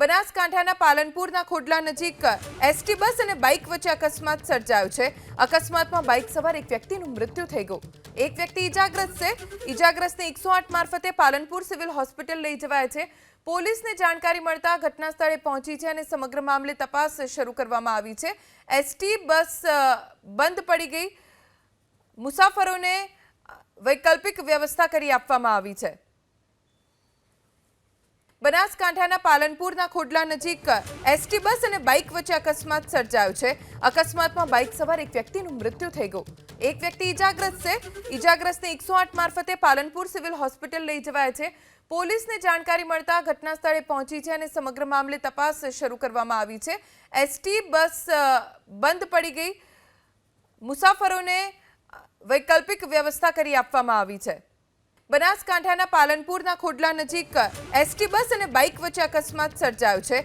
બનાસકાંઠાના પાલનપુરના ખોડલા નજીક ST bus અને બાઇક વચ્ચે અકસ્માત સર્જાયો છે। અકસ્માતમાં બાઇક સવાર એક વ્યક્તિનું મૃત્યુ થઈ ગયું। એક વ્યક્તિ ઇજાગ્રસ્ત છે। ઇજાગ્રસ્તને 108 મારફતે પાલનપુર સિવિલ હોસ્પિટલ લઈ જવાયા છે। પોલીસને જાણકારી મળતા ઘટના સ્થળે પહોંચી છે અને સમગ્ર મામલે તપાસ શરૂ કરવામાં આવી છે। એસટી બસ બંધ પડી ગઈ। મુસાફરોને વૈકલ્પિક વ્યવસ્થા કરી આપવામાં આવી છે। બનાસકાંઠાના પાલનપુરના ખોડલા નજીક એસટી બસ અને બાઇક વચ્ચે અકસ્માત સર્જાયો છે। અકસ્માતમાં બાઇક સવાર એક વ્યક્તિનું મૃત્યુ થઈ ગયું। એક વ્યક્તિ ઇજાગ્રસ્ત છે। ઇજાગ્રસ્તને 108 મારફતે પાલનપુર સિવિલ હોસ્પિટલ લઈ જવાયા છે। પોલીસને જાણકારી મળતા ઘટના સ્થળે પહોંચી છે અને સમગ્ર મામલે તપાસ શરૂ કરવામાં આવી છે। એસટી બસ બંધ પડી ગઈ। મુસાફરોને વૈકલ્પિક વ્યવસ્થા કરી આપવામાં આવી છે। બનાસકાંઠાના પાલનપુરના ખોડલા નજીક એસટી બસ અને બાઇક વચ્ચે અકસ્માત સર્જાયો છે।